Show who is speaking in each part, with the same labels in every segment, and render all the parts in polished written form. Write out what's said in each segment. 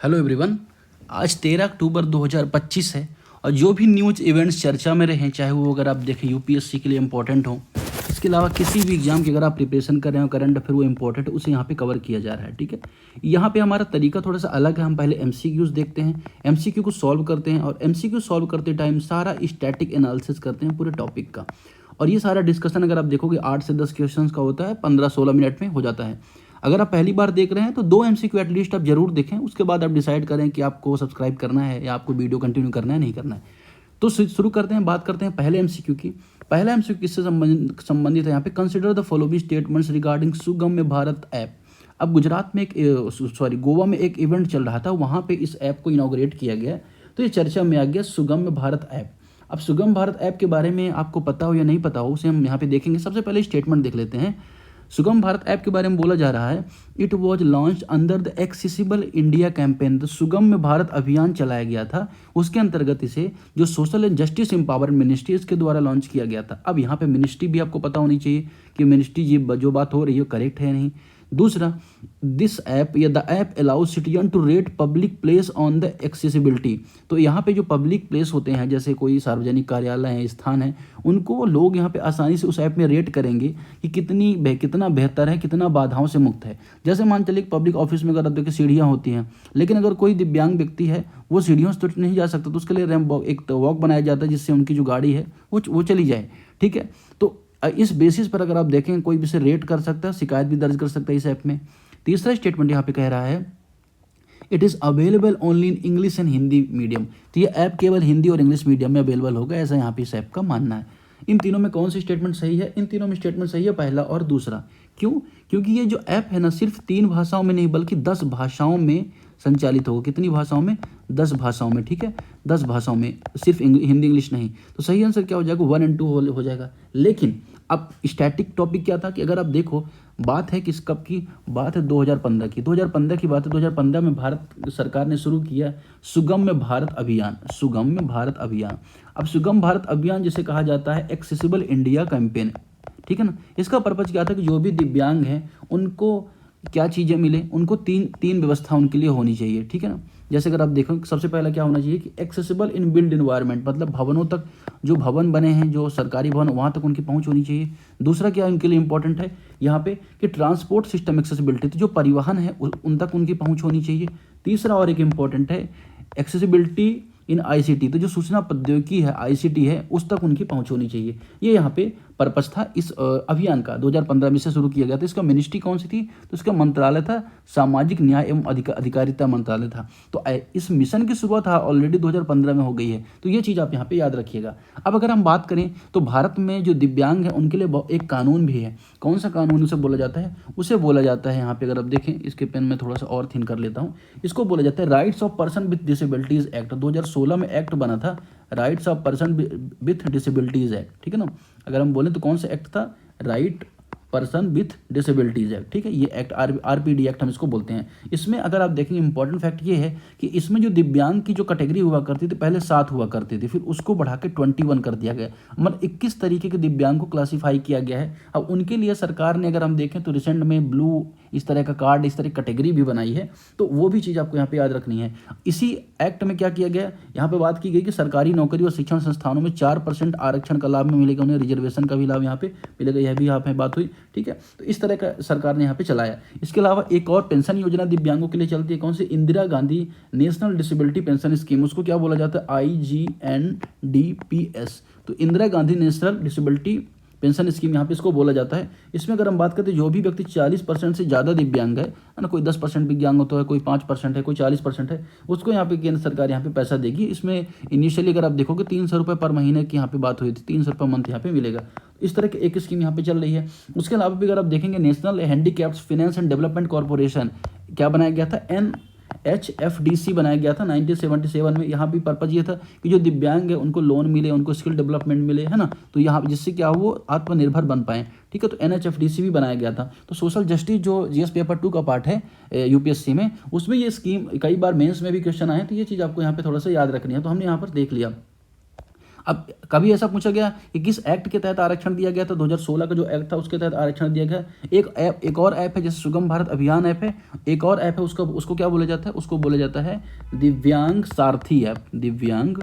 Speaker 1: Hello everyone. आज 13 अक्टूबर 2025 है और जो भी न्यूज़ इवेंट्स चर्चा में रहे, चाहे वो अगर आप देखें यूपीएससी के लिए इम्पोर्टेंट हो, इसके अलावा किसी भी एग्जाम की अगर आप प्रिपरेशन कर रहे हो, करंट अफेयर वो इम्पोर्टेंट है, उसे यहाँ पे कवर किया जा रहा है। ठीक है, यहाँ पे हमारा तरीका थोड़ा सा अलग है। हम पहले एमसीक्यूज देखते हैं, एमसीक्यू को सॉल्व करते हैं और एमसीक्यू सॉल्व करते टाइम सारा स्टैटिक एनालिसिस करते हैं पूरे टॉपिक का। और ये सारा डिस्कशन अगर आप देखोगे 8 से 10 क्वेश्चन का होता है, 15-16 मिनट में हो जाता है। अगर आप पहली बार देख रहे हैं तो 2 एमसीक्यू एटलीस्ट आप जरूर देखें, उसके बाद आप डिसाइड करें कि आपको सब्सक्राइब करना है या आपको वीडियो कंटिन्यू करना है नहीं करना है। तो शुरू करते हैं, बात करते हैं पहले एमसीक्यू की। पहला एमसीक्यू किससे संबंधित है यहाँ पे, consider the following statements regarding Sugamya Bharat app. अब गुजरात में गोवा में एक इवेंट चल रहा था, वहाँ पे इस ऐप को इनॉग्रेट किया गया, तो ये चर्चा में आ गया सुगम्य भारत ऐप। अब सुगम भारत ऐप के बारे में आपको पता हो या नहीं पता हो, उसे हम यहाँ पे देखेंगे। सबसे पहले स्टेटमेंट देख लेते हैं। सुगम भारत ऐप के बारे में बोला जा रहा है, it was launch under the accessible India campaign. तो सुगम्य भारत अभियान चलाया गया था, उसके अंतर्गत इसे जो social and justice empowerment ministry इसके द्वारा लॉन्च किया गया था। अब यहाँ पे मिनिस्ट्री भी आपको पता होनी चाहिए कि मिनिस्ट्री जो बात हो रही है करेक्ट है नहीं। दूसरा, दिस ऐप या the app allow citizen to rate public place on the accessibility. तो यहाँ पे जो पब्लिक प्लेस होते हैं, जैसे कोई सार्वजनिक कार्यालय है, स्थान है, उनको लोग यहाँ पे आसानी से उस ऐप में रेट करेंगे कि कितना बेहतर है, कितना बाधाओं से मुक्त है। जैसे मान चलिए पब्लिक ऑफिस में अगर आप देखिए सीढ़ियाँ होती हैं, लेकिन अगर कोई दिव्यांग व्यक्ति है वो सीढ़ियों से तो नहीं जा सकता, तो उसके लिए रैंप वॉक, एक वॉक बनाया जाता है जिससे उनकी जो गाड़ी है वो चली जाए। ठीक है, तो इस बेसिस पर अगर आप देखें कोई भी इसे रेट कर सकता है, शिकायत भी दर्ज कर सकता है इस ऐप में। तीसरा स्टेटमेंट यहाँ पे कह रहा है, it is available only in English and Hindi medium. तो ये ऐप केवल हिंदी और इंग्लिश मीडियम में अवेलेबल होगा, ऐसा यहाँ पे इस ऐप का मानना है। इन तीनों में कौन सी स्टेटमेंट सही है? इन तीनों में स्टेटमेंट सही है पहला और दूसरा। क्यों? क्योंकि ये जो ऐप है ना, सिर्फ 3 भाषाओं में नहीं बल्कि 10 भाषाओं में संचालित होगा। कितनी भाषाओं में? 10 भाषाओं में। ठीक है, 10 भाषाओं में, सिर्फ हिंदी इंग्लिश नहीं। तो सही आंसर क्या हो जाएगा? 1 और 2 हो जाएगा। लेकिन अब स्टैटिक टॉपिक क्या था कि अगर आप देखो, बात है किस कब की बात है? 2015 की। 2015 की बात है। 2015 में भारत सरकार ने शुरू किया सुगम्य भारत अभियान। सुगम्य भारत अभियान। अब सुगम भारत अभियान जिसे कहा जाता है एक्सेसिबल इंडिया कैंपेन, ठीक है ना। इसका पर्पज क्या था कि जो भी दिव्यांग हैं उनको क्या चीज़ें मिले, उनको तीन व्यवस्था उनके लिए होनी चाहिए। ठीक है ना, जैसे अगर आप देखो, सबसे पहला क्या होना चाहिए कि एक्सेसिबल इन बिल्ड इन्वायरमेंट, मतलब भवनों तक, जो भवन बने हैं, जो सरकारी भवन, वहाँ तक उनकी पहुँच होनी चाहिए। दूसरा क्या उनके लिए इंपॉर्टेंट है यहाँ पे कि ट्रांसपोर्ट सिस्टम एक्सेसिबिलिटी, तो जो परिवहन है उन तक उनकी पहुँच होनी चाहिए। तीसरा और एक इम्पॉर्टेंट है एक्सेसिबिलिटी इन आईसीटी, तो जो सूचना प्रौद्योगिकी है, आईसीटी है, उस तक उनकी पहुंच होनी चाहिए। ये यहाँ पे पर्पस था इस अभियान का। 2015 में से शुरू किया गया था। इसका मिनिस्ट्री कौन सी थी? तो इसका मंत्रालय था सामाजिक न्याय एवं अधिकारिता मंत्रालय था। तो इस मिशन की शुरुआत ऑलरेडी 2015 में हो गई है। तो ये चीज़ आप यहाँ पे याद रखिएगा। अब अगर हम बात करें तो भारत में जो दिव्यांग है उनके लिए एक कानून भी है। कौन सा कानून उसे बोला जाता है? उसे बोला जाता है, यहाँ पे अगर आप देखें, इसके पेन में थोड़ा सा और थिन कर लेता हूँ, इसको बोला जाता है rights of person with disabilities act. 2016 में एक्ट बना था, rights of person with disabilities act. ठीक है ना, अगर हम बोलें तो कौन सा एक्ट था? Right person with disabilities act. ठीक है, ये एक्ट आरपीडी एक्ट हम इसको बोलते हैं। इसमें अगर आप देखेंगे इंपॉर्टेंट फैक्ट ये है कि इसमें जो दिव्यांग की जो कैटेगरी हुआ करती थी, पहले 7 हुआ करती थी, फिर उसको बढ़ा के 21 कर दिया गया। मतलब 21 तरीके के दिव्यांग को क्लासीफाई किया गया है। अब उनके लिए सरकार ने अगर हम देखें तो रिसेंट में ब्लू इस तरह का कार्ड, इस तरह की कैटेगरी भी बनाई है। तो वो भी चीज़ आपको यहाँ पे याद रखनी है। इसी एक्ट में क्या किया गया, यहाँ पे बात की गई कि सरकारी नौकरी और शिक्षण संस्थानों में 4% आरक्षण का लाभ में मिलेगा, उन्हें रिजर्वेशन का भी लाभ यहाँ पे मिलेगा। यह भी यहाँ पे बात हुई। ठीक है, तो इस तरह का सरकार ने यहाँ पे चलाया। इसके अलावा एक और पेंशन योजना दिव्यांगों के लिए चलती है, कौन सी? Indira Gandhi national disability pension scheme. उसको क्या बोला जाता है? IGNDPS। तो Indira Gandhi national disability pension scheme यहाँ पे इसको बोला जाता है। इसमें अगर हम बात करते हैं, जो भी व्यक्ति 40% से ज़्यादा दिव्यांग है ना, कोई 10% दिव्यांग होता है, कोई 5% है, कोई 40% है, उसको यहाँ पे केंद्र सरकार यहाँ पे पैसा देगी। इसमें इनिशियली अगर आप देखोगे 300 रुपये पर महीने की यहाँ पे बात हुई थी, 300 रुपये मंथ यहाँ पे मिलेगा। इस तरह की एक स्कीम यहाँ पे चल रही है। उसके अलावा भी अगर आप देखेंगे, national handicaps finance and development corporation क्या बनाया गया था? NHFDC बनाया गया था 1977 में। यहाँ भी पर्पज ये था कि जो दिव्यांग है उनको लोन मिले, उनको स्किल डेवलपमेंट मिले, है ना, तो यहाँ जिससे क्या हो, वो आत्मनिर्भर बन पाएँ। ठीक है, तो NHFDC भी बनाया गया था। तो सोशल जस्टिस जो GS पेपर 2 का पार्ट है यूपीएससी में, उसमें ये स्कीम कई बार मेंस में भी क्वेश्चन आए, तो ये चीज़ आपको यहाँ पे थोड़ा सा याद रखनी है। तो हमने यहाँ पर देख लिया। अब कभी ऐसा पूछा गया कि किस एक्ट के तहत आरक्षण दिया गया था? 2016 का जो एक्ट था उसके तहत आरक्षण दिया गया। एक और ऐप है जैसे सुगम भारत अभियान ऐप है, एक और ऐप है उसको क्या बोला जाता है? उसको बोला जाता है दिव्यांग सारथी ऐप। दिव्यांग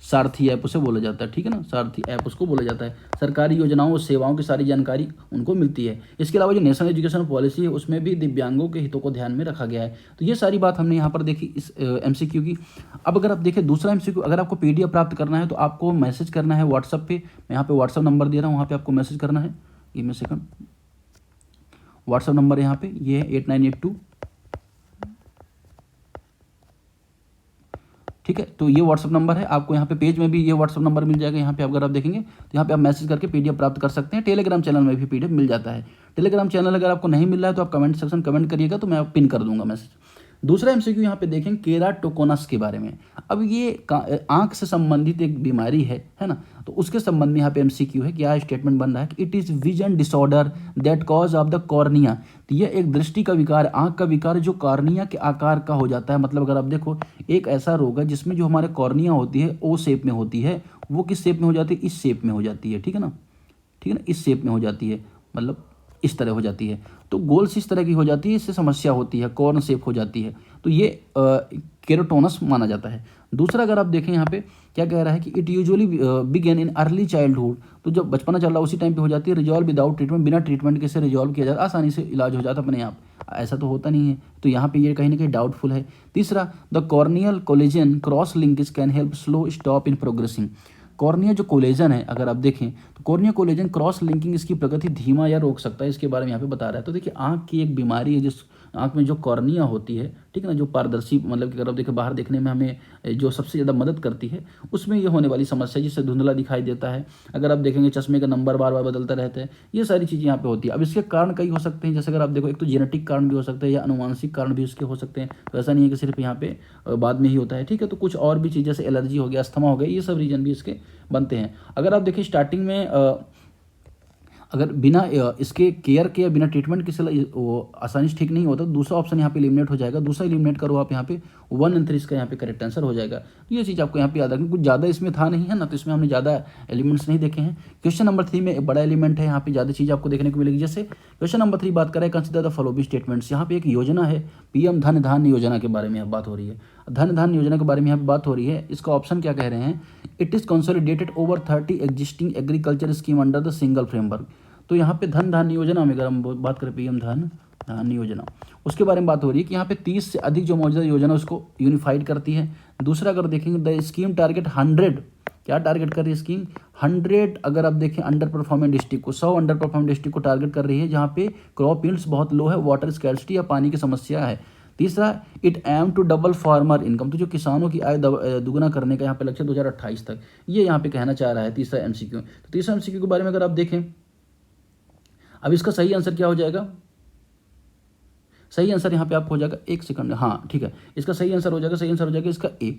Speaker 1: सारथी ऐप उसे बोला जाता है, ठीक है ना, सारथी ऐप उसको बोला जाता है। सरकारी योजनाओं और सेवाओं की सारी जानकारी उनको मिलती है। इसके अलावा जो नेशनल एजुकेशन पॉलिसी है उसमें भी दिव्यांगों के हितों को ध्यान में रखा गया है। तो ये सारी बात हमने यहाँ पर देखी इस एमसीक्यू की। अब अगर आप देखें दूसरा एमसीक्यू, अगर आपको पीडीएफ प्राप्त करना है तो आपको मैसेज करना है व्हाट्सअप पे। मैं यहाँ पे व्हाट्सअप नंबर दे रहा हूँ, वहाँ पे आपको मैसेज करना है। ये मैं सेकंड व्हाट्सअप नंबर यहाँ पे ये है 8982, ठीक है। तो ये व्हाट्सअप नंबर है, आपको यहाँ पे पेज में भी ये व्हाट्सअप नंबर मिल जाएगा। यहाँ पे अगर आप देखेंगे तो यहाँ पे आप मैसेज करके पीडीएफ प्राप्त कर सकते हैं। टेलीग्राम चैनल में भी पीडीएफ मिल जाता है। टेलीग्राम चैनल अगर आपको नहीं मिल रहा है तो आप कमेंट सेक्शन कमेंट करिएगा, तो मैं पिन कर दूंगा मैसेज। दूसरा एमसीक्यू यहाँ पे देखें केराटोकोनस के बारे में। अब ये आंख से संबंधित एक बीमारी है ना, तो उसके संबंध में यहाँ पे एमसीक्यू है। क्या स्टेटमेंट बन रहा है कि it is vision disorder that cause of the cornea. तो यह एक दृष्टि का विकार, आंख का विकार जो कॉर्निया के आकार का हो जाता है। मतलब अगर आप देखो एक ऐसा रोग है जिसमें जो हमारे कॉर्निया होती है ओ शेप में होती है, वो किस शेप में हो जाती है? इस शेप में हो जाती है, ठीक है ना, ठीक है ना, इस शेप में हो जाती है, मतलब इस तरह हो जाती है। तो गोल्स इस तरह की हो जाती है, इससे समस्या होती है, कॉर्न शेप हो जाती है। तो ये केरोटोनस माना जाता है। दूसरा अगर आप देखें यहाँ पे क्या कह रहा है कि it usually begin in early childhood. तो जब बचपना चल रहा है उसी टाइम पे हो जाती है। रिजॉल्व विदाउट ट्रीटमेंट, बिना ट्रीटमेंट के से रिजॉल्व किया जाता है, आसानी से इलाज हो जाता है अपने आप। ऐसा तो होता नहीं है, तो यहाँ पे ये कहीं ना कहीं डाउटफुल है। तीसरा the corneal collagen cross linkage can help slow stop in progressing. Cornea जो कोलेजन है अगर आप देखें तो कॉर्निया कोलेजन क्रॉस लिंकिंग इसकी प्रगति धीमा या रोक सकता है, इसके बारे में यहाँ पे बता रहा है। तो देखिए आंख की एक बीमारी है जिस आंख में जो कॉर्निया होती है, ठीक है ना, जो पारदर्शी मतलब कि अगर आप देखें बाहर देखने में हमें जो सबसे ज़्यादा मदद करती है, उसमें ये होने वाली समस्या जिससे धुंधला दिखाई देता है। अगर आप देखेंगे चश्मे का नंबर बार बार बदलता रहता है, ये सारी चीज़ें यहाँ पे होती है। अब इसके कारण कई हो सकते हैं, जैसे अगर आप देखो एक तो जेनेटिक कारण भी हो सकते हैं या अनुवांशिक कारण भी इसके हो सकते हैं। तो ऐसा नहीं है कि सिर्फ यहाँ पे बाद में ही होता है, ठीक है। तो कुछ और भी चीज़ जैसे एलर्जी हो गया, अस्थमा हो गया, ये सब रीजन भी इसके बनते हैं। अगर आप देखिए स्टार्टिंग में अगर बिना इसके केयर के या बिना ट्रीटमेंट के वो आसानी से ठीक नहीं होता, तो दूसरा ऑप्शन यहाँ पे एलिमिनेट हो जाएगा। दूसरा एलिमिनेट करो आप यहाँ पे 1 और 3 इसका यहाँ पे करेक्ट आंसर हो जाएगा। तो ये चीज़ आपको यहाँ पे याद रखनी, कुछ ज़्यादा इसमें था नहीं है ना, तो इसमें हमने ज़्यादा एलिमेंट्स नहीं देखे हैं। क्वेश्चन नंबर 3 में एक बड़ा एलिमेंट है, यहाँ पे ज़्यादा चीज़ आपको देखने को मिलेगी। जैसे क्वेश्चन नंबर 3 बात करें कंसिडर द फॉलोइंग स्टेटमेंट्स। यहाँ पे एक योजना है पीएम धन धान्य योजना के बारे में यहाँ बात हो रही है। धन धान्य योजना के बारे में यहाँ पे बात हो रही है। इसका ऑप्शन क्या कह रहे हैं? It is consolidated over 30 existing agriculture scheme under the single framework. तो यहाँ पे धन धान्य योजना में अगर हम बात करें पीएम धन धान्य योजना, उसके बारे में बात हो रही है कि यहाँ पे 30 से अधिक जो मौजूदा योजना उसको यूनिफाइड करती है। दूसरा अगर देखेंगे द स्कीम टारगेट 100, क्या टारगेट कर रही है स्कीम? 100 अगर आप देखें अंडर परफॉर्मिंग डिस्ट्रिक्ट को, 100 अंडर परफॉर्मिंग डिस्ट्रिक्ट को टारगेट कर रही है जहाँ पे क्रॉप यील्ड्स बहुत लो है, वाटर स्कैर्सिटी या पानी की समस्या है। तीसरा it aim to double farmer income, तो जो किसानों की आय दुगना करने का यहाँ पे लक्ष्य 2028 तक, ये यहाँ पे कहना चाह रहा है तीसरा एमसीक्यू। तो तीसरा एमसीक्यू के बारे में अगर आप देखें, अब इसका सही आंसर क्या हो जाएगा? सही आंसर यहाँ पे आपको हो जाएगा, एक सेकंड, हाँ ठीक है, इसका सही आंसर हो जाएगा, सही आंसर हो जाएगा इसका ए।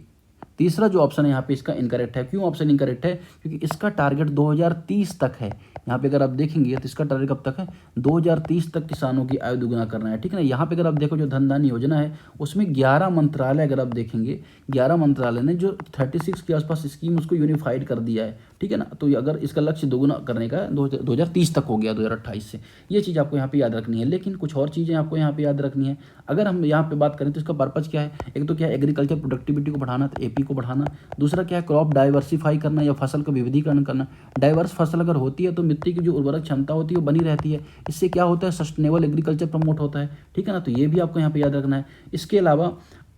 Speaker 1: तीसरा जो ऑप्शन है यहाँ पे इसका इनकरेक्ट है। क्यों ऑप्शन इनकरेक्ट है? क्योंकि इसका टारगेट 2030 तक है। यहाँ पे अगर आप देखेंगे तो इसका टारगेट कब तक है? 2030 तक किसानों की आय दुगना करना है, ठीक है ना। यहाँ पे अगर आप देखो जो धन धान्य योजना है उसमें 11 मंत्रालय अगर आप देखेंगे 11 मंत्रालय ने जो 36 के आसपास स्कीम उसको यूनिफाइड कर दिया है, ठीक है ना। तो अगर इसका लक्ष्य दोगुना करने का 2030 तक हो गया 2028 से, ये चीज़ आपको यहाँ पे याद रखनी है। लेकिन कुछ और चीज़ें आपको यहाँ पे याद रखनी है। अगर हम यहाँ पे बात करें तो इसका पर्पज़ क्या है? एक तो क्या है एग्रीकल्चर प्रोडक्टिविटी को बढ़ाना, तो एपी को बढ़ाना। दूसरा क्या है क्रॉप डाइवर्सिफाई करना या फसल का विविधीकरण करना। डाइवर्स फसल अगर होती है तो मिट्टी की जो उर्वरक क्षमता होती है वो बनी रहती है। इससे क्या होता है? सस्टेनेबल एग्रीकल्चर प्रमोट होता है, ठीक है ना। तो ये भी आपको यहाँ पे याद रखना है। इसके अलावा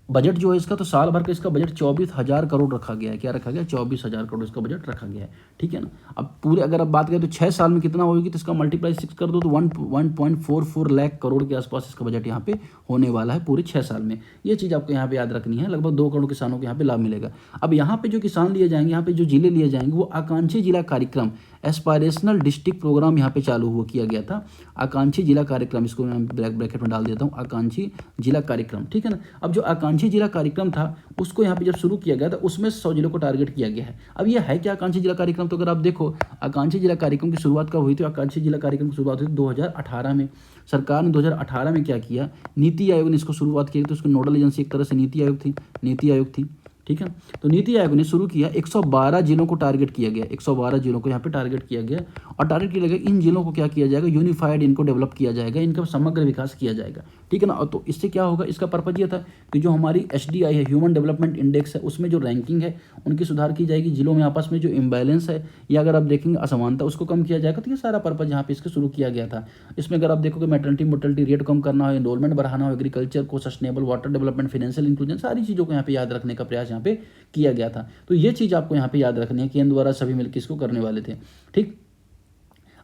Speaker 1: बजट जो है इसका, तो साल भर का इसका बजट 24,000 करोड़ रखा गया है। क्या रखा गया? 24,000 करोड़ इसका बजट रखा गया है, ठीक है ना। अब पूरे अगर आप बात करें तो 6 साल में कितना होगी, तो इसका मल्टीप्लाई 6 कर दो तो 1.44 लाख करोड़ के आसपास इसका बजट यहाँ पे होने वाला है पूरे 6 साल में। ये चीज़ आपको यहाँ पे याद रखनी है। लगभग 2 करोड़ किसानों को यहाँ पे लाभ मिलेगा। अब यहाँ पे जो किसान लिए जाएंगे, यहाँ पे जो जिले लिए जाएंगे, वो आकांक्षी जिला कार्यक्रम एस्पायरेशनल डिस्ट्रिक्ट प्रोग्राम यहाँ पे चालू हुआ किया गया था। आकांक्षी जिला कार्यक्रम, इसको मैं ब्रैकेट में डाल देता हूँ, आकांक्षी जिला कार्यक्रम, ठीक है ना। अब जो आकांक्षी जिला कार्यक्रम था उसको यहाँ पे जब शुरू किया गया था उसमें 100 जिलों को टारगेट किया गया है। अब ये है क्या आकांक्षी जिला कार्यक्रम? तो अगर आप देखो आकांक्षी जिला कार्यक्रम की शुरुआत कब हुई थी? आकांक्षी जिला कार्यक्रम की शुरुआत हुई 2018 में। सरकार ने 2018 में क्या किया, नीति आयोग ने इसको शुरुआत की। तो उसकी नोडल एजेंसी एक तरह से नीति आयोग थी, नीति आयोग थी। ठीक है। तो नीति आयोग ने शुरू किया, 112 जिलों को टारगेट किया गया, 112 जिलों को यहाँ पे टारगेट किया गया और टारगेट किया गया इन जिलों को क्या किया जाएगा, यूनिफाइड इनको डेवलप किया जाएगा, इनका समग्र विकास किया जाएगा, ठीक है ना। और तो इससे क्या होगा, इसका पर्पज ये था कि जो हमारी HDI है, ह्यूमन डेवलपमेंट इंडेक्स है, उसमें जो रैंकिंग है उनकी सुधार की जाएगी, जिलों में आपस में जो इम्बैलेंस है या अगर आप देखेंगे असमानता उसको कम किया जाएगा। तो ये सारा पर्पज यहाँ पे इसके शुरू किया गया था। इसमें अगर आप देखोगे मैटरनिटी मोर्टेलिटी रेट कम करना हो, एनरोलमेंट बढ़ाना हो, एग्रीकल्चर को sustainable, water development, financial inclusion, सारी चीज़ों को यहाँ पे याद रखने का प्रयास यहाँ पे किया गया था। तो ये चीज़ आपको यहाँ पे याद रखनी है कि केंद्र द्वारा सभी मिलकर इसको करने वाले थे, ठीक।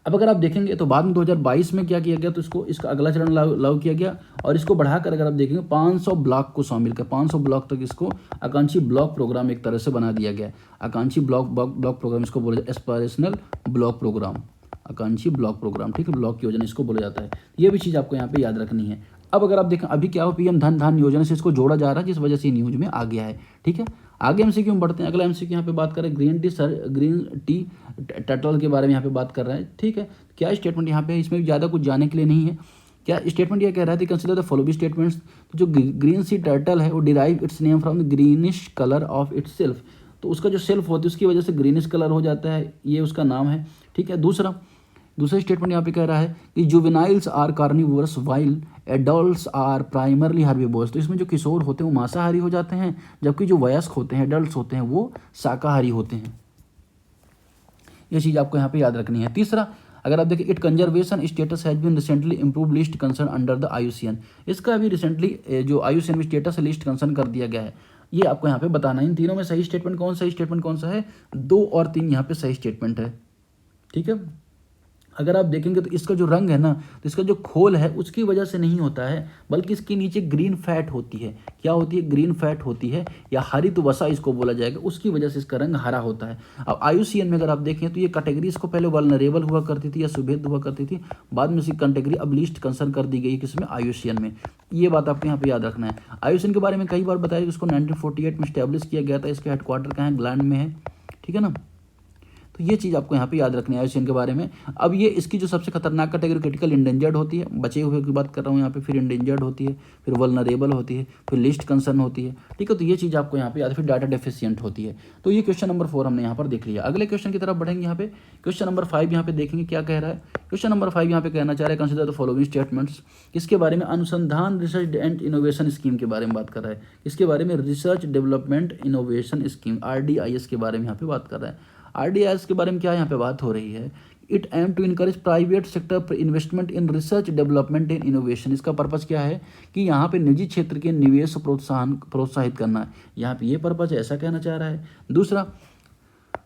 Speaker 1: अब अगर आप देखेंगे तो बाद में 2022 में क्या किया गया, तो इसका अगला चरण लागू किया गया और इसको बढ़ाकर अगर आप देखेंगे 500 ब्लॉक को शामिल कर 500 ब्लॉक तक इसको आकांक्षी ब्लॉक प्रोग्राम एक तरह से बना दिया गया। आकांक्षी ब्लॉक प्रोग्राम इसको बोला जाता है, एस्पिरेशनल ब्लॉक प्रोग्राम, आकांक्षी ब्लॉक प्रोग्राम, ठीक है, ब्लॉक योजना इसको बोला जाता है। ये भी चीज़ आपको यहाँ पे याद रखनी है। अब अगर आप देखें अभी क्या हो, PM धन धान योजना से इसको जोड़ा जा रहा है, जिस वजह से न्यूज में आ गया है, ठीक है। आगे MCQ में बढ़ते हैं। अगला MCQ यहाँ पे बात करें ग्रीन टी टर्टल के बारे में यहाँ पे बात कर रहा है, ठीक है। क्या स्टेटमेंट यहाँ पे है, इसमें ज़्यादा कुछ जाने के लिए नहीं है। क्या स्टेटमेंट यह कह रहा है, कंसिडर द फॉलोइंग स्टेटमेंट्स। तो जो ग्रीन सी टर्टल है वो derive it's name from the greenish colour of its self. तो उसका जो सेल्फ होती है उसकी वजह से ग्रीनिश कलर हो जाता है, ये उसका नाम है, ठीक है। दूसरा स्टेटमेंट यहाँ पे कह रहा है कि juveniles are carnivorous while adults are primarily herbivorous. तो इसमें जो किशोर होते हैं वो मांसाहारी हो जाते हैं, जबकि जो वयस्क होते हैं, एडल्ट्स होते हैं, वो शाकाहारी होते हैं। ये चीज़ आपको यहाँ पे याद रखनी है। तीसरा, अगर आप देखें it conservation status has been recently improve least concern under the IUCN। इसका अभी रिसेंटली जो IUCN में स्टेटस लिस्ट कंसर्न कर दिया गया है, ये आपको यहाँ पे बताना है। इन तीनों में सही स्टेटमेंट कौन सा है, 2 और 3 यहाँ पे सही स्टेटमेंट है, ठीक है। अगर आप देखेंगे तो इसका जो रंग है ना, तो इसका जो खोल है उसकी वजह से नहीं होता है, बल्कि इसके नीचे ग्रीन फैट होती है। क्या होती है, ग्रीन फैट होती है, या हरित वसा इसको बोला जाएगा, उसकी वजह से इसका रंग हरा होता है। अब IUCN में अगर आप देखें तो ये कैटेगरी इसको पहले वल्नरेबल हुआ करती थी या सुभेद हुआ करती थी, बाद में इसकी कैटेगरी अब लिस्ट कंसर्न कर दी गई है किसमें, IUCN में। ये बात आपको यहाँ पे याद रखना है। IUCN के बारे में कई बार बताया कि इसको 1948 में स्टैब्लिश किया गया था। इसके हेडक्वार्टर कहाँ है, इंग्लैंड में है, ठीक है ना। तो ये चीज़ आपको यहाँ पे याद रखनी है IUCN के बारे में। अब ये इसकी जो सबसे खतरनाक कैटेगरी क्रिटिकल इंडेंजर्ड होती है, बचे हुए की बात कर रहा हूँ यहाँ पे, फिर इंडेंजर्ड होती है, फिर वल्नरेबल होती है, फिर लिस्ट कंसर्न होती है, ठीक है। तो ये चीज़ आपको यहाँ पे याद, फिर डाटा डेफिशिएंट होती है। तो ये क्वेश्चन नंबर 4 हमने यहाँ पर देख लिया। अगले क्वेश्चन की तरफ बढ़ेंगे। यहाँ पे क्वेश्चन नंबर 5 यहाँ पे देखेंगे क्या कह रहा है। क्वेश्चन नंबर 5 यहाँ पे कहना चाह रहा है कंसिडर द फॉलोइंग स्टेटमेंट्स। इसके बारे में अनुसंधान रिसर्च एंड इनोवेशन स्कीम के बारे में बात कर रहा है। इसके बारे में research development innovation scheme RDIS के बारे में यहाँ पे बात कर रहा है। RDIS के बारे में क्या यहाँ पे बात हो रही है, it aim to encourage private sector investment in research development and innovation. इसका पर्पज़ क्या है कि यहाँ पे निजी क्षेत्र के निवेश प्रोत्साहित करना है, यहाँ पे ये पर्पज़ ऐसा कहना चाह रहा है। दूसरा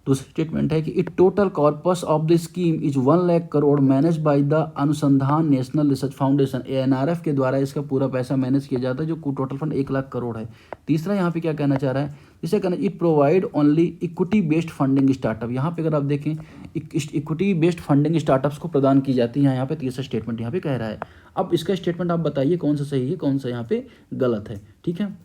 Speaker 1: स्टेटमेंट है कि it total corpus of the scheme is 1 lakh crore manage by the अनुसंधान नेशनल रिसर्च फाउंडेशन। ANRF के द्वारा इसका पूरा पैसा मैनेज किया जाता है, जो टोटल फंड 1 लाख करोड़ है। तीसरा यहाँ पे क्या कहना चाह रहा है, इसे कहना it provide only equity based funding startup. यहाँ पे अगर आप देखें इक्विटी बेस्ड फंडिंग स्टार्टअप्स को प्रदान की जाती है। यहाँ पे तीसरा स्टेटमेंट यहाँ पे कह रहा है। अब इसका स्टेटमेंट आप बताइए कौन सा सही है, कौन सा यहाँ पे गलत है, ठीक है।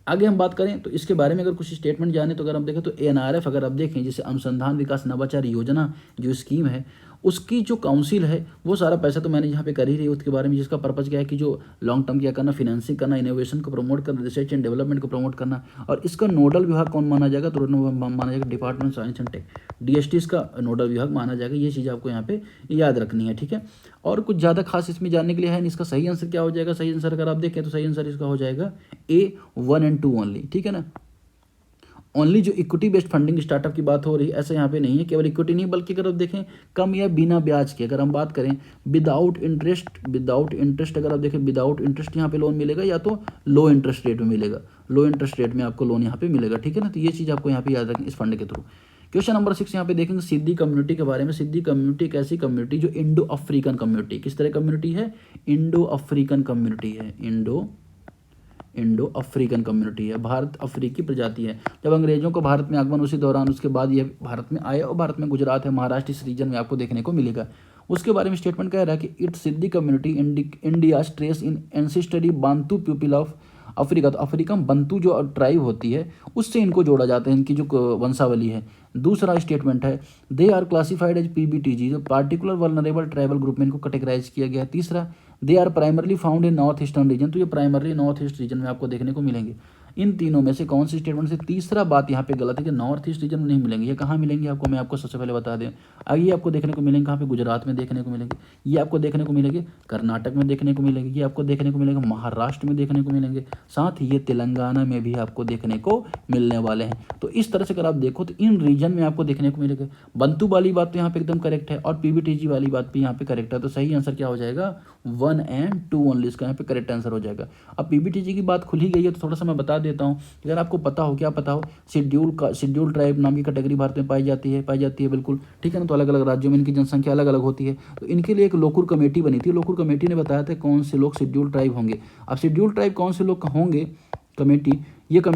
Speaker 1: आगे हम बात करें तो इसके बारे में अगर कुछ स्टेटमेंट जाने तो अगर हम देखें तो ANRF अगर आप देखें, जैसे अनुसंधान विकास नवाचार योजना जो स्कीम है, उसकी जो काउंसिल है वो सारा पैसा तो मैंने यहाँ पे कर ही रही है उसके बारे में, जिसका पर्पज़ क्या है कि जो लॉन्ग टर्म क्या करना, फिनेंसिंग करना, इनोवेशन को प्रमोट करना, रिसर्च एंड डेवलपमेंट को प्रमोट करना। और इसका नोडल विभाग कौन माना जाएगा, तो माना जाएगा department science and tech, DST इसका नोडल विभाग माना जाएगा। ये चीज़ आपको यहाँ पे याद रखनी है, ठीक है। और कुछ ज़्यादा खास इसमें जानने के लिए है नहीं। इसका सही आंसर क्या हो जाएगा, सही आंसर अगर आप देखें तो सही आंसर इसका हो जाएगा A 1 और 2 ओनली, ठीक है ना। ओनली जो इक्विटी बेस्ड फंडिंग स्टार्टअप की बात हो रही है, ऐसा यहाँ पे नहीं है। केवल इक्विटी नहीं, बल्कि अगर आप देखें कम या बिना ब्याज के, अगर हम बात करें विदाउट इंटरेस्ट अगर आप देखें विदाउट इंटरेस्ट यहाँ पे लोन मिलेगा, या तो लो इंटरेस्ट रेट में मिलेगा, लो इंटरेस्ट रेट में आपको लोन यहाँ पे मिलेगा, ठीक है ना। तो ये चीज़ आपको यहाँ पे याद रखनी इस फंड के थ्रू। क्वेश्चन नंबर 6 यहाँ पे देखेंगे सिद्धि कम्युनिटी के बारे में। सिद्धि कम्युनिटी एक ऐसी कम्युनिटी जो इंडो अफ्रीकन कम्युनिटी, किस तरह कम्युनिटी है, इंडो अफ्रीकन कम्युनिटी है, इंडो अफ्रीकन कम्युनिटी है, भारत अफ्रीकी प्रजाति है। जब अंग्रेजों को भारत में आगमन उसके दौरान उसके बाद ये भारत में आए, और भारत में गुजरात है, महाराष्ट्र इस रीजन में आपको देखने को मिलेगा। उसके बारे में स्टेटमेंट कह रहा है कि it Siddi community India trace in ancestry Bantu people of Africa. तो अफ्रीका में बंतू जो ट्राइब होती है उससे इनको जोड़ा जाता है, इनकी जो वंशावली है। दूसरा स्टेटमेंट है they are classified as PBTG, जो पार्टिकुलर वल्नरेबल ट्राइबल ग्रुप में इनको कैटेगराइज किया गया है। तीसरा they are primarily found in north eastern region, तो ये प्राइमरली नॉर्थ ईस्ट रीजन में आपको देखने को मिलेंगे। इन तीनों में से कौन सी स्टेटमेंट से तीसरा बात यहाँ पे गलत है कि नॉर्थ ईस्ट रीजन में नहीं मिलेंगे। ये कहाँ मिलेंगे आपको, मैं आपको सबसे पहले बता दें। ये आपको देखने को मिलेंगे कहाँ पे, गुजरात में देखने को मिलेंगे, ये आपको देखने को मिलेंगे कर्नाटक में देखने को मिलेंगे, ये आपको देखने को मिलेंगे महाराष्ट्र में देखने को मिलेंगे, साथ ही ये तेलंगाना में भी आपको देखने को मिलने वाले हैं। तो इस तरह से अगर आप देखो तो इन रीजन में आपको देखने को मिलेगा। बंतु वाली बात तो यहाँ पे एकदम करेक्ट है और पीबीटीजी वाली बात भी यहाँ पे करेक्ट है। तो सही आंसर क्या हो जाएगा, 1 और 2 ओनली, इसका यहाँ पे करेक्ट आंसर हो जाएगा। अब पीबीटीजी की बात खुल ही गई है तो थोड़ा सा मैं बता देता हूँ, अगर आपको पता हो, क्या पता हो, शेड्यूल ट्राइब नाम की कैटेगरी भारत में पाई जाती है बिल्कुल, ठीक है ना। तो अलग अलग राज्यों में इनकी जनसंख्या अलग अलग होती है। तो इनके लिए एक लोकुर कमेटी बनी थी, लोकुर कमेटी ने बताया था कौन से लोग शेड्यूल ट्राइब होंगे। अब शेड्यूल ट्राइब कौन से लोग होंगे, कमेटी ये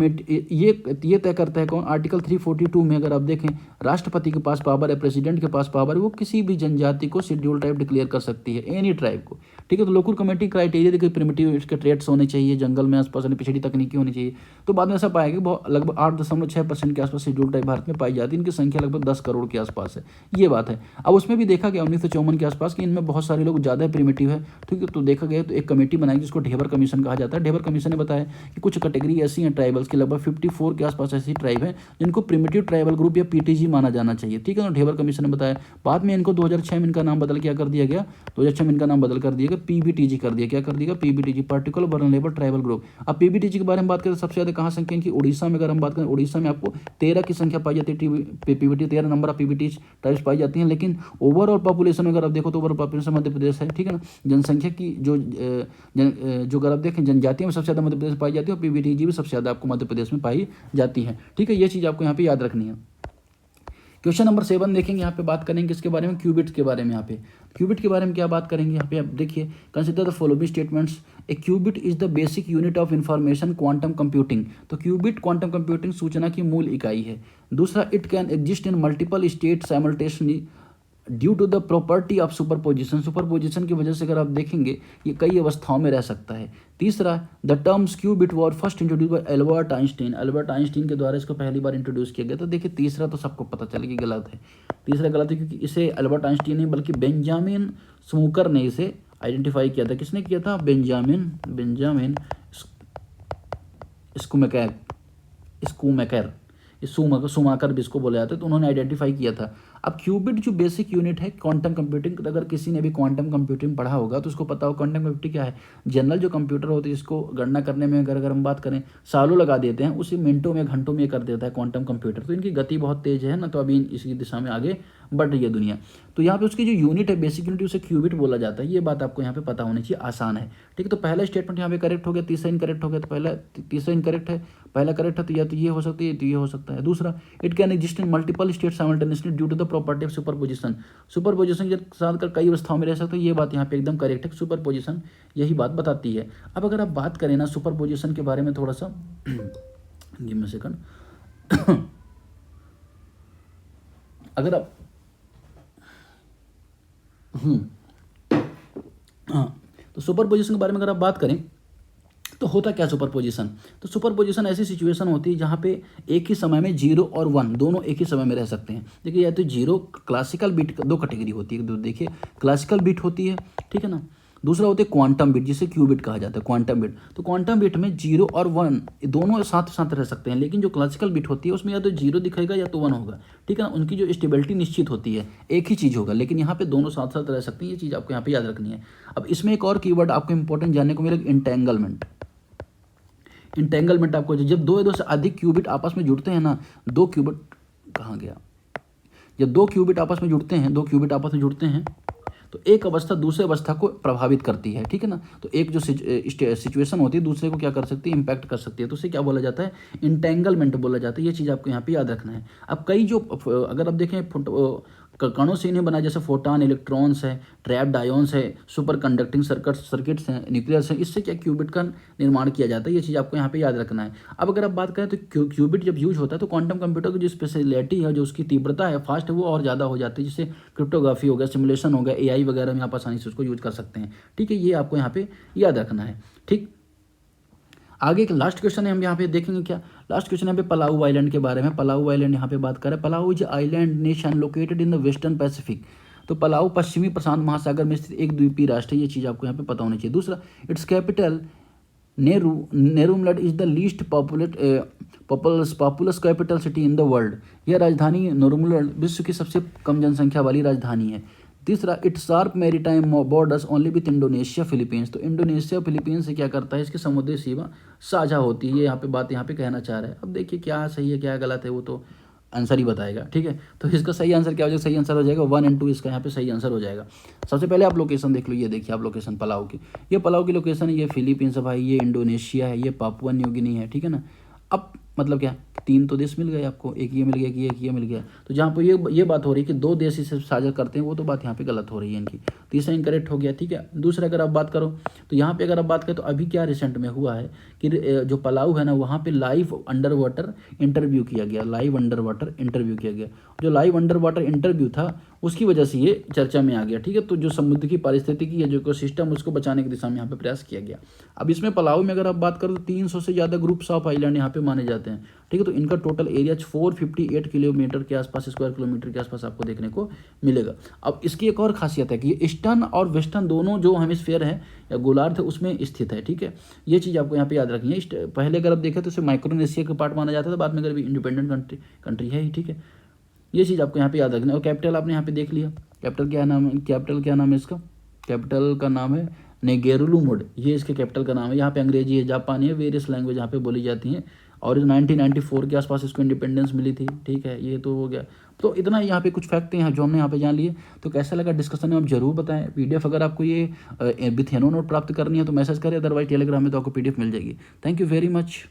Speaker 1: तय करता है कौन, आर्टिकल 342 में अगर आप देखें राष्ट्रपति के पास पावर है, प्रेसिडेंट के पास पावर है, वो किसी भी जनजाति को शेड्यूल ट्राइब डिक्लेयर कर सकती है, एनी ट्राइब को, ठीक है। तो लोकुर कमेटी क्राइटेरिया देखिए, प्रिमिटिव इसके ट्रेड्स होने चाहिए, जंगल में आसपास पिछड़ी तकनीकी होनी चाहिए। तो बाद में ऐसा पाया कि बहुत लगभग 8.6% के आसपास शेड्यूल ट्राइब भारत में पाई जाती है, इनकी संख्या लगभग 10 करोड़ के आसपास है, ये बात है। अब उसमें भी देखा गया 1954 के आसपास कि इनमें बहुत सारे लोग ज़्यादा प्रिमिटिव है, ठीक है। तो देखा गया तो एक कमेटी बनाई जिसको ढेबर कमीशन कहा जाता है। ढेबर कमीशन ने बताया कि कुछ कैटेगरी ऐसी हैं ट्राइबल्स की, लगभग 54 के आसपास ऐसी ट्राइब है जिनको प्रिमिटिव ट्राइबल ग्रुप या पीटीजी माना जाना चाहिए, ठीक है ना। ढेबर कमीशन ने बताया। बाद में इनको 2006 में इनका नाम बदल क्या कर दिया गया, 2006 में इनका नाम बदल कर दिया गया, पीबीटीजी कर दिया, क्या कर दिया, पीबीटीजी, पर्टिकुलर वल्नरेबल ट्राइबल ग्रुप। अब पीबीटीजी के बारे में बात करें सबसे ज्यादा कहाँ संख्या इनकी, उड़ीसा में अगर हम बात करें, उड़ीसा में आपको 13 की संख्या पाई जाती है, PBT 13 number of PBT tribes पाई जाती हैं। लेकिन ओवरऑल पॉपुलेशन में अगर आप देखो तो ओवरऑल पॉपुलेशन मध्य प्रदेश है, ठीक है ना। जनसंख्या की जो अगर आप देखें जनजातियों में सबसे ज्यादा मध्य प्रदेश पाई जाती है और पीबीटीजी भी सबसे ज्यादा आपको मध्य प्रदेश में पाई जाती है, ठीक है। ये चीज आपको यहाँ पे याद रखनी है। क्वेश्चन नंबर 7 देखेंगे, यहाँ पे बात करेंगे किसके बारे में, क्यूबिट के बारे में। यहाँ पे क्यूबिट के बारे में क्या बात करेंगे, यहाँ पे आप देखिए, consider the following statements. A qubit is the basic unit of information quantum computing. तो क्यूबिट क्वांटम कंप्यूटिंग सूचना की मूल इकाई है। दूसरा, it can exist in multiple state simultaneously due to the property of superposition. Superposition की वजह से अगर आप देखेंगे ये कई अवस्थाओं में रह सकता है। तीसरा, the terms qubit were first introduced by Albert Einstein. Albert Einstein के द्वारा इसको पहली बार इंट्रोड्यूस किया गया। तो देखिए तीसरा तो सबको पता चल कि गलत है, तीसरा गलत है क्योंकि इसे एल्बर्ट आइंस्टीन नहीं बल्कि बेंजामिन स्मूकर ने इसे आइडेंटिफाई किया था। किसने किया था, बेंजामिन सुमाकर भी इसको बोला जाता है, तो उन्होंने आइडेंटिफाई किया था। अब क्यूबिट जो बेसिक यूनिट है क्वांटम कंप्यूटिंग, अगर किसी ने भी क्वांटम कंप्यूटिंग पढ़ा होगा तो उसको पता हो क्वांटम कंप्यूटिंग क्या है। जनरल जो कंप्यूटर होती है जिसको गणना करने में अगर हम बात करें सालों लगा देते हैं, उसी मिनटों में घंटों में कर देता है क्वांटम कंप्यूटर। तो इनकी गति बहुत तेज है ना, तो अभी इसी दिशा में आगे बढ़ रही है दुनिया। तो यहाँ पे उसकी जो यूनिट है बेसिक यूनिट उसे क्यूबिट बोला जाता है। ये बात आपको यहाँ पे पता होनी चाहिए, आसान है, ठीक है। तो पहला स्टेटमेंट यहाँ पे करेक्ट हो गया, तीसरा इनकरेक्ट हो गया। तो तीसरा इनकरेक्ट है, पहला करेक्ट है, तो या तो ये हो सकती है, तो ये हो सकता है। दूसरा, it can exist in multiple state simultaneously due to the property of superposition. Superposition के साथ कर कई अवस्थाओं में रह सकते हैं, ये बात यहाँ पे एकदम करेक्ट है। सुपरपोजिशन यही बात बताती है। अब अगर आप बात करें ना सुपरपोजिशन के बारे में थोड़ा सा गिव मी सेकंड अगर आप हाँ, तो सुपरपोजिशन के बारे में अगर आप बात करें तो होता क्या सुपरपोजिशन। तो सुपरपोजिशन ऐसी सिचुएशन होती है जहाँ पे एक ही समय में 0 और 1 दोनों एक ही समय में रह सकते हैं। देखिए या तो 0 क्लासिकल बीट, दो कैटेगरी होती है, देखिए क्लासिकल बीट होती है, ठीक है ना। दूसरा होते हैं क्वांटम बीट, जिसे क्यूबिट कहा जाता है, क्वांटम बीट। तो क्वांटम बीट में 0 और 1 दोनों साथ साथ रह सकते हैं, लेकिन जो क्लासिकल बीट होती है उसमें या तो 0 दिखेगा या तो 1 होगा, ठीक है ना। उनकी जो स्टेबिलिटी निश्चित होती है, एक ही चीज़ होगा, लेकिन यहाँ पे दोनों साथ साथ रह सकती है। ये चीज़ आपको यहाँ पे याद रखनी है। अब इसमें एक और कीवर्ड आपको इंपॉर्टेंट जानने को मिलेगा, इंटेंगलमेंट। इंटेंगलमेंट आपको जब दो से अधिक क्यूबिट आपस में जुड़ते हैं ना, दो क्यूबिट कहाँ गया, जब दो क्यूबिट आपस में जुड़ते हैं तो एक अवस्था दूसरे अवस्था को प्रभावित करती है, ठीक है ना। तो एक जो सिचुएशन होती है दूसरे को क्या कर सकती है, इंपैक्ट कर सकती है। तो उसे क्या बोला जाता है, इंटेंगलमेंट बोला जाता है। ये चीज़ आपको यहाँ पे याद रखना है। अब कई जो अगर आप देखें कणों से इन्हें बना, जैसे फोटॉन, इलेक्ट्रॉन्स है, ट्रैप्ड आयन्स है, सुपर कंडक्टिंग सर्किट्स हैं, न्यूक्लियस हैं, इससे क्या क्यूबिट का निर्माण किया जाता है। ये चीज़ आपको यहाँ पे याद रखना है। अब अगर आप बात करें तो क्यूबिट जब यूज होता है तो क्वांटम कंप्यूटर की जो स्पेशलिटी है, जो उसकी तीव्रता है, फास्ट है, वो और ज़्यादा हो जाती है, जिससे क्रिप्टोग्राफी हो गया, सिमुलेशन हो गया, AI वगैरह में आप आसानी से उसको यूज कर सकते हैं, ठीक है। ये आपको यहाँ पे याद रखना है, ठीक। आगे एक लास्ट क्वेश्चन है, हम यहाँ पे देखेंगे क्या, लास्ट क्वेश्चन यहाँ पे पलाऊ आइलैंड के बारे में। पलाऊ आइलैंड यहाँ पे बात करें, Palau is island nation located in the western Pacific. तो पलाऊ पश्चिमी प्रशांत महासागर में स्थित एक द्वीपीय राष्ट्र है। ये चीज़ आपको यहाँ पे पता होनी चाहिए। दूसरा, it's capital Ngerulmud is the least populous capital city in the world. यह राजधानी नेरुमलड विश्व की सबसे कम जनसंख्या वाली राजधानी है। तीसरा, it sharp maritime borders only with Indonesia Philippines. तो इंडोनेशिया फिलीपींस से क्या करता है, इसकी समुद्री सीमा साझा होती है। ये यहाँ पे बात यहाँ पे कहना चाह रहा है। अब देखिए क्या सही है क्या गलत है, वो तो आंसर ही बताएगा, ठीक है। तो इसका सही आंसर क्या हो जाएगा, सही आंसर हो जाएगा 1 और 2, इसका यहाँ पे सही आंसर हो जाएगा। सबसे पहले आप लोकेशन देख लो, ये देखिए आप लोकेशन पलाऊ की, ये पलाऊ की लोकेशन है, ये फिलीपींस है भाई, ये इंडोनेशिया है, ये पापुआ न्यू गिनी है, ठीक है ना। अब मतलब क्या, 3 तो देश मिल गए आपको, एक ये मिल गया कि एक ये मिल गया। तो जहाँ पर ये बात हो रही है कि 2 देश इसे साझा करते हैं, वो तो बात यहाँ पे गलत हो रही है इनकी। तीसरा इनकरेक्ट हो गया, ठीक है। दूसरा अगर आप बात करो तो यहाँ पे अगर आप बात करें तो अभी क्या रिसेंट में हुआ है कि जो पलाऊ है ना, वहाँ पे लाइव अंडर वाटर इंटरव्यू किया गया, लाइव अंडर वाटर इंटरव्यू किया गया। जो लाइव अंडर वाटर इंटरव्यू था उसकी वजह से ये चर्चा में आ गया, ठीक है। तो जो समुद्र की पारिस्थितिकी या जो इकोसिस्टम उसको बचाने की दिशा में यहाँ पे प्रयास किया गया। अब इसमें पलाऊ में अगर आप बात करो तो 300 से ज़्यादा ग्रुप्स ऑफ आइलैंड यहाँ पे माने जाते हैं, ठीक है। तो इनका टोटल एरिया 458 किलोमीटर के आसपास, स्क्वायर किलोमीटर के आसपास आपको देखने को मिलेगा। अब इसकी एक और खासियत है कि ये ईस्टर्न और वेस्टर्न दोनों जो हेमिस्फीयर है या गोलार्ध है उसमें स्थित है, ठीक है। ये चीज़ आपको यहाँ पे याद रखनी है। पहले अगर आप देखें तो इसे माइक्रोनेशिया का पार्ट माना जाता था, बाद में अगर इंडिपेंडेंट कंट्री है ही, ठीक है। ये चीज़ आपको यहाँ पे याद रखना है। और कैपिटल आपने यहाँ पे देख लिया, कैपिटल क्या नाम है, कैपिटल क्या नाम है इसका, कैपिटल का नाम है नेगेरुलुमुड, ये इसके कैपिटल का नाम है। यहाँ पे अंग्रेजी है, जापानी है, वेरियस लैंग्वेज यहाँ पे बोली जाती हैं। और 1994 के आसपास इसको इंडिपेंडेंस मिली थी, ठीक है। ये तो हो गया। तो इतना यहाँ पे कुछ फैक्ट हैं जो हमने यहाँ पे जान लिए। तो कैसा लगा डिस्कशन में आप जरूर बताएं। पीडीएफ अगर आपको ये विथ हेनो नोट प्राप्त करनी है तो मैसेज करें, अदरवाइज टेलीग्राम में तो आपको पीडीएफ मिल जाएगी। Thank you very much.